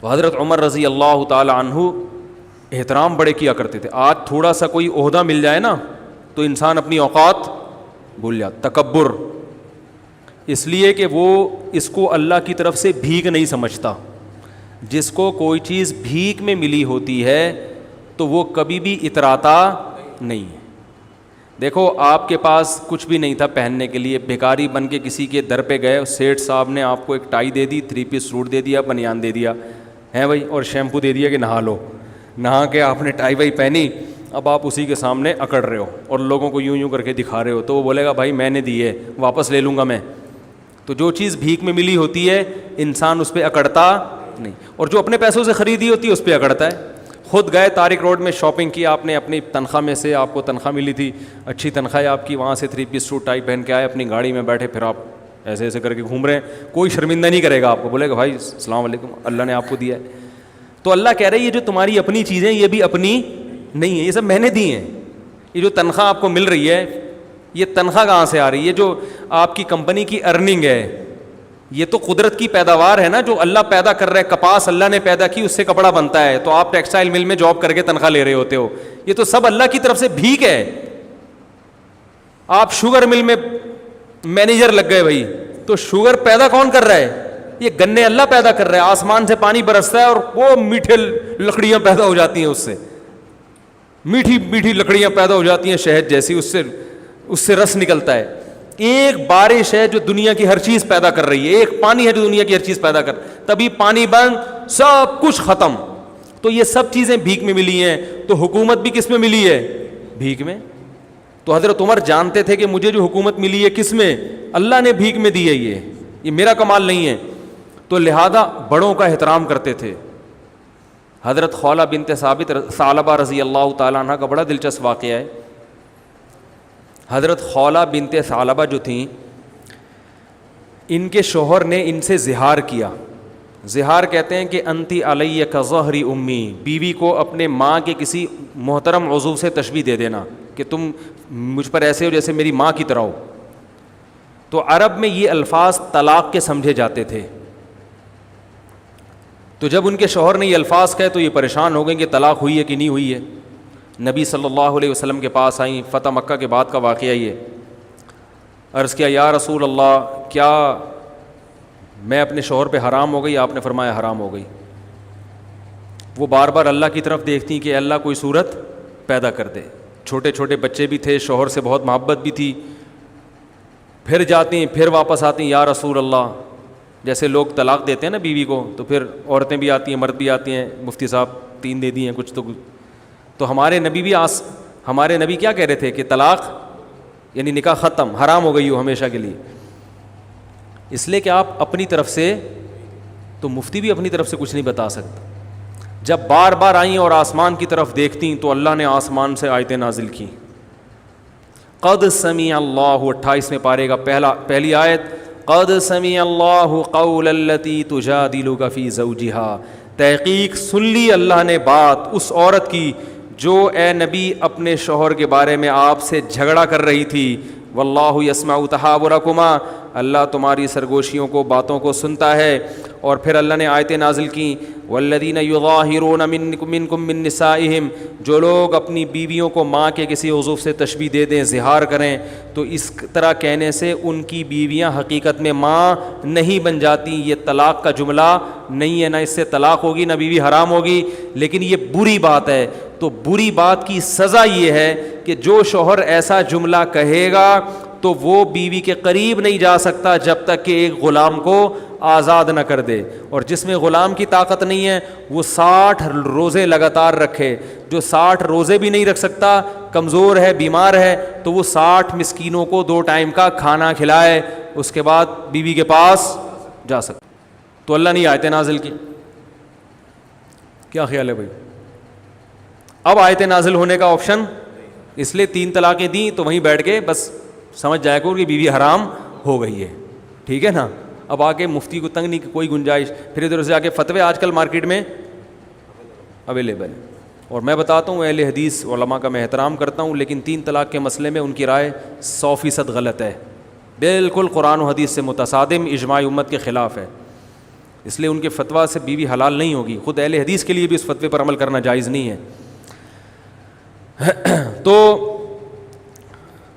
تو حضرت عمر رضی اللہ تعالی عنہ احترام بڑے کیا کرتے تھے. آج تھوڑا سا کوئی عہدہ مل جائے نا تو انسان اپنی اوقات بھول جاتا. تکبر اس لیے کہ وہ اس کو اللہ کی طرف سے بھیک نہیں سمجھتا. جس کو کوئی چیز بھیک میں ملی ہوتی ہے تو وہ کبھی بھی اتراتا نہیں ہے. دیکھو آپ کے پاس کچھ بھی نہیں تھا پہننے کے لیے, بھیکاری بن کے کسی کے در پہ گئے, سیٹھ صاحب نے آپ کو ایک ٹائی دے دی, 3 پیس سوٹ دے دیا, بنیان دے دیا ہے بھائی, اور شیمپو دے دیا کہ نہا لو. نہا کے آپ نے ٹائی وائی پہنی, اب آپ اسی کے سامنے اکڑ رہے ہو اور لوگوں کو یوں کر کے دکھا رہے ہو, تو وہ بولے گا بھائی میں نے دی ہے, واپس لے لوں گا میں. تو جو چیز بھیک میں ملی ہوتی ہے انسان اس پہ اکڑتا نہیں, اور جو اپنے پیسوں سے خریدی ہوتی ہے اس پہ اکڑتا ہے. خود گئے طارق روڈ میں شاپنگ کی آپ نے, اپنی تنخواہ میں سے, آپ کو تنخواہ ملی تھی, اچھی تنخواہ ہے آپ کی, وہاں سے 3 پیس سوٹ ٹائی پہن کے آئے, اپنی گاڑی میں بیٹھے, پھر آپ ایسے ایسے کر کے گھوم رہے ہیں. کوئی شرمندہ نہیں کرے گا آپ کو, بولے گا بھائی السلام علیکم, اللہ نے آپ کو دیا ہے. تو اللہ کہہ رہے ہیں یہ جو تمہاری اپنی چیزیں یہ بھی اپنی نہیں ہے, یہ سب میں نے دی ہیں. یہ جو تنخواہ آپ کو مل رہی ہے یہ تنخواہ کہاں سے آ رہی ہے؟ یہ جو آپ کی کمپنی کی ارننگ ہے یہ تو قدرت کی پیداوار ہے نا, جو اللہ پیدا کر رہا ہے. کپاس اللہ نے پیدا کی, اس سے کپڑا بنتا ہے, تو آپ ٹیکسٹائل مل میں جاب کر کے تنخواہ لے رہے ہوتے ہو. یہ تو سب اللہ کی طرف سے بھیک ہے. آپ شوگر مل میں مینیجر لگ گئے بھائی, تو شوگر پیدا کون کر رہا ہے؟ یہ گنے اللہ پیدا کر رہا ہے. آسمان سے پانی برستا ہے اور وہ میٹھے لکڑیاں پیدا ہو جاتی ہیں, اس سے میٹھی میٹھی لکڑیاں پیدا ہو جاتی ہیں شہد جیسی, اس سے رس نکلتا ہے. ایک بارش ہے جو دنیا کی ہر چیز پیدا کر رہی ہے, ایک پانی ہے جو دنیا کی ہر چیز پیدا کر, تبھی پانی بند, سب کچھ ختم. تو یہ سب چیزیں بھیک میں ملی ہیں. تو حکومت بھی کس میں ملی ہے؟ بھیک میں. تو حضرت عمر جانتے تھے کہ مجھے جو حکومت ملی ہے کس میں؟ اللہ نے بھیک میں دی ہے, یہ میرا کمال نہیں ہے. تو لہذا بڑوں کا احترام کرتے تھے. حضرت خولہ بنت ثعلبہ رضی اللہ تعالیٰ عنہ کا بڑا دلچسپ واقعہ ہے. حضرت خولہ بنت ثعلبہ جو تھیں, ان کے شوہر نے ان سے زہار کیا. زہار کہتے ہیں کہ انتی علیہ کظہر امی, بیوی کو اپنے ماں کے کسی محترم عضو سے تشبیہ دے دینا کہ تم مجھ پر ایسے ہو جیسے میری ماں کی طرح ہو. تو عرب میں یہ الفاظ طلاق کے سمجھے جاتے تھے. تو جب ان کے شوہر نے یہ الفاظ کہے تو یہ پریشان ہو گئے کہ طلاق ہوئی ہے کہ نہیں ہوئی ہے. نبی صلی اللہ علیہ وسلم کے پاس آئیں, فتح مکہ کے بعد کا واقعہ یہ. عرض کیا یا رسول اللہ, کیا میں اپنے شوہر پہ حرام ہو گئی؟ آپ نے فرمایا حرام ہو گئی. وہ بار بار اللہ کی طرف دیکھتی کہ اللہ کوئی صورت پیدا کر دے. چھوٹے چھوٹے بچے بھی تھے, شوہر سے بہت محبت بھی تھی. پھر جاتی ہیں, پھر واپس آتی ہیں, یا رسول اللہ. جیسے لوگ طلاق دیتے ہیں نا بیوی کو, تو پھر عورتیں بھی آتی ہیں, مرد بھی آتی ہیں, مفتی صاحب 3 دے دی ہیں کچھ تو ہمارے نبی کیا کہہ رہے تھے کہ طلاق یعنی نکاح ختم, حرام ہو گئی ہو ہمیشہ کے لیے. اس لیے کہ آپ اپنی طرف سے, تو مفتی بھی اپنی طرف سے کچھ نہیں بتا سکتا. جب بار بار آئیں اور آسمان کی طرف دیکھتیں تو اللہ نے آسمان سے آیتیں نازل کی. قد سمع اللہ, 28ویں پارے کا پہلی آیت, قد سمع اللہ قول التی تجادلک فی زوجہا, تحقیق سن لی اللہ نے بات اس عورت کی جو اے نبی اپنے شوہر کے بارے میں آپ سے جھگڑا کر رہی تھی. واللہ یسمع تحاورکما, اللہ تمہاری سرگوشیوں کو, باتوں کو سنتا ہے. اور پھر اللہ نے آیتیں نازل کی, والذین یظاہرون منکم من نسائہم, جو لوگ اپنی بیویوں کو ماں کے کسی عضو سے تشبیہ دے دیں, زہار کریں, تو اس طرح کہنے سے ان کی بیویاں حقیقت میں ماں نہیں بن جاتی. یہ طلاق کا جملہ نہیں ہے, نہ اس سے طلاق ہوگی نہ بیوی حرام ہوگی, لیکن یہ بری بات ہے. تو بری بات کی سزا یہ ہے کہ جو شوہر ایسا جملہ کہے گا تو وہ بیوی کے قریب نہیں جا سکتا جب تک کہ ایک غلام کو آزاد نہ کر دے. اور جس میں غلام کی طاقت نہیں ہے وہ 60 روزے لگاتار رکھے. جو 60 روزے بھی نہیں رکھ سکتا, کمزور ہے, بیمار ہے, تو وہ 60 مسکینوں کو 2 ٹائم کا کھانا کھلائے, اس کے بعد بیوی کے پاس جا سکتا. تو اللہ نے آیتیں نازل کی. کیا خیال ہے بھائی؟ اب آیتیں نازل ہونے کا آپشن, اس لیے 3 طلاقیں دیں تو وہیں بیٹھ کے بس سمجھ جائے گا کہ بیوی حرام ہو گئی ہے. ٹھیک ہے نا. اب آگے مفتی کو تنگ نہیں کوئی گنجائش, پھر ادھر سے آگے فتوے آج کل مارکیٹ میں اویلیبل ہیں. اور میں بتاتا ہوں اہل حدیث علماء کا میں احترام کرتا ہوں, لیکن 3 طلاق کے مسئلے میں ان کی رائے 100% غلط ہے, بالکل قرآن و حدیث سے متصادم, اجماع امت کے خلاف ہے. اس لیے ان کے فتویٰ سے بیوی حلال نہیں ہوگی. خود اہل حدیث کے لیے بھی اس فتوے پر عمل کرنا جائز نہیں ہے. تو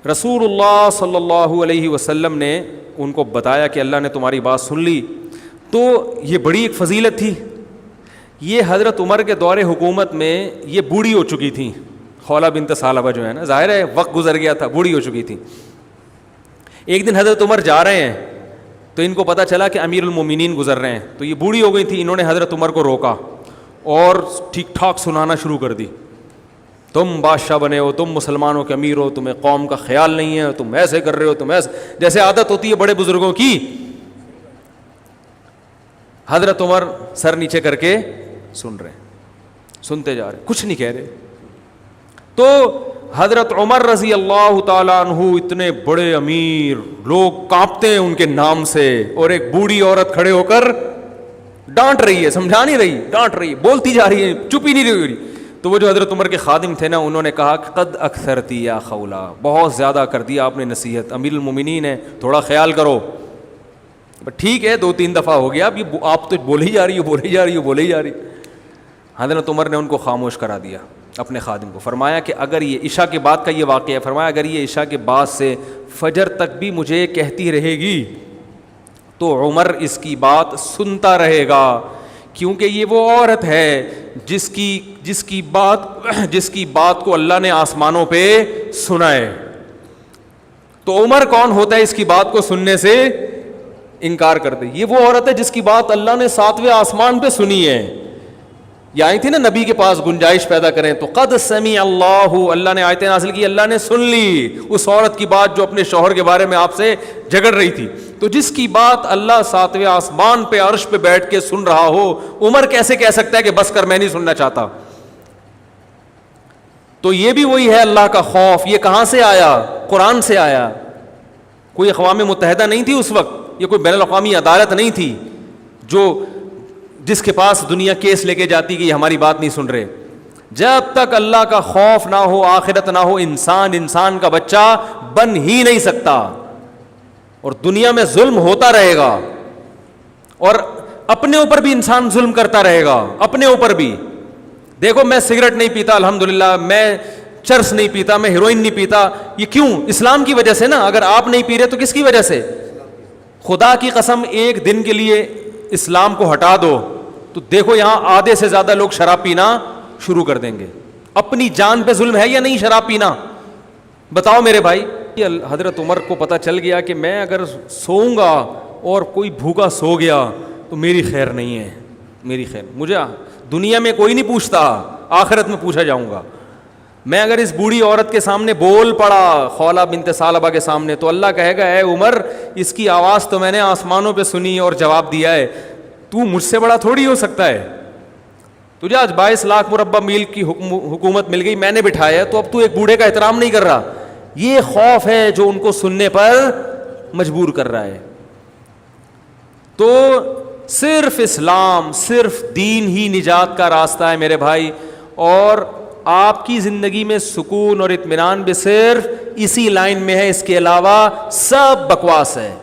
رسول اللہ صلی اللہ علیہ وسلم نے ان کو بتایا کہ اللہ نے تمہاری بات سن لی. تو یہ بڑی ایک فضیلت تھی. یہ حضرت عمر کے دور حکومت میں یہ بوڑھی ہو چکی تھیں, خولہ بنت ثعلبہ جو ہے نا, ظاہر ہے وقت گزر گیا تھا, بوڑھی ہو چکی تھیں. ایک دن حضرت عمر جا رہے ہیں تو ان کو پتہ چلا کہ امیر المومنین گزر رہے ہیں. تو یہ بوڑھی ہو گئی تھی. انہوں نے حضرت عمر کو روکا اور ٹھیک ٹھاک سنانا شروع کر دی. تم بادشاہ بنے ہو, تم مسلمانوں کے امیر ہو, تمہیں قوم کا خیال نہیں ہے, تم ایسے کر رہے ہو, تم ایسے, جیسے عادت ہوتی ہے بڑے بزرگوں کی. حضرت عمر سر نیچے کر کے سن رہے ہیں, سنتے جا رہے ہیں, کچھ نہیں کہہ رہے. تو حضرت عمر رضی اللہ تعالیٰ عنہ اتنے بڑے امیر, لوگ کانپتے ہیں ان کے نام سے, اور ایک بوڑھی عورت کھڑے ہو کر ڈانٹ رہی ہے, سمجھا نہیں رہی, ڈانٹ رہی, بولتی جا رہی ہے, چپ ہی نہیں رہی. تو وہ جو حضرت عمر کے خادم تھے نا, انہوں نے کہا کہ قد اکثرتی یا خولا, بہت زیادہ کر دیا آپ نے نصیحت, امیر المومنین ہے, تھوڑا خیال کرو. ٹھیک ہے 2-3 دفعہ ہو گیا, اب آپ تو بولے ہی جا رہی ہو, بولے ہی جا رہی ہو, بولے ہی جا رہی. حضرت عمر نے ان کو خاموش کرا دیا, اپنے خادم کو. فرمایا کہ اگر یہ عشاء کے بعد کا یہ واقعہ ہے, فرمایا اگر یہ عشاء کے بعد سے فجر تک بھی مجھے کہتی رہے گی تو عمر اس کی بات سنتا رہے گا, کیونکہ یہ وہ عورت ہے جس کی بات کو اللہ نے آسمانوں پہ سنا ہے. تو عمر کون ہوتا ہے اس کی بات کو سننے سے انکار کر دے؟ یہ وہ عورت ہے جس کی بات اللہ نے 7ویں آسمان پہ سنی ہے. یہ آئی تھی نا نبی کے پاس گنجائش پیدا کریں, تو قد سمع اللہ, اللہ نے آیتیں نازل کی, اللہ نے سن لی اس عورت کی بات جو اپنے شوہر کے بارے میں آپ سے جھگڑ رہی تھی. تو جس کی بات اللہ 7ویں آسمان پہ عرش پہ بیٹھ کے سن رہا ہو, عمر کیسے کہہ سکتا ہے کہ بس کر, میں نہیں سننا چاہتا. تو یہ بھی وہی ہے اللہ کا خوف. یہ کہاں سے آیا؟ قرآن سے آیا. کوئی اقوام متحدہ نہیں تھی اس وقت, یہ کوئی بین الاقوامی عدالت نہیں تھی جس کے پاس دنیا کیس لے کے جاتی کہ یہ ہماری بات نہیں سن رہے. جب تک اللہ کا خوف نہ ہو, آخرت نہ ہو, انسان کا بچہ بن ہی نہیں سکتا, اور دنیا میں ظلم ہوتا رہے گا, اور اپنے اوپر بھی انسان ظلم کرتا رہے گا, اپنے اوپر بھی. دیکھو میں سگریٹ نہیں پیتا الحمدللہ, میں چرس نہیں پیتا, میں ہیروئن نہیں پیتا. یہ کیوں؟ اسلام کی وجہ سے نا. اگر آپ نہیں پی رہے تو کس کی وجہ سے؟ خدا کی قسم ایک دن کے لیے اسلام کو ہٹا دو تو دیکھو یہاں آدھے سے زیادہ لوگ شراب پینا شروع کر دیں گے. اپنی جان پہ ظلم ہے یا نہیں شراب پینا؟ بتاؤ میرے بھائی. حضرت عمر کو پتہ چل گیا کہ میں اگر سوؤں گا اور کوئی بھوکا سو گیا تو میری خیر نہیں ہے, میری خیر, مجھے دنیا میں کوئی نہیں پوچھتا, آخرت میں پوچھا جاؤں گا. میں اگر اس بوڑھی عورت کے سامنے بول پڑا, خولہ بنت ثعلبہ کے سامنے, تو اللہ کہے گا اے عمر اس کی آواز تو میں نے آسمانوں پہ سنی اور جواب دیا ہے, تو مجھ سے بڑا تھوڑی ہو سکتا ہے. تجھے آج 22 لاکھ مربع میل کی حکومت مل گئی, میں نے بٹھایا, تو اب تو ایک بوڑھے کا احترام نہیں کر رہا. یہ خوف ہے جو ان کو سننے پر مجبور کر رہا ہے. تو صرف اسلام, صرف دین ہی نجات کا راستہ ہے میرے بھائی, اور آپ کی زندگی میں سکون اور اطمینان بھی صرف اسی لائن میں ہے, اس کے علاوہ سب بکواس ہے.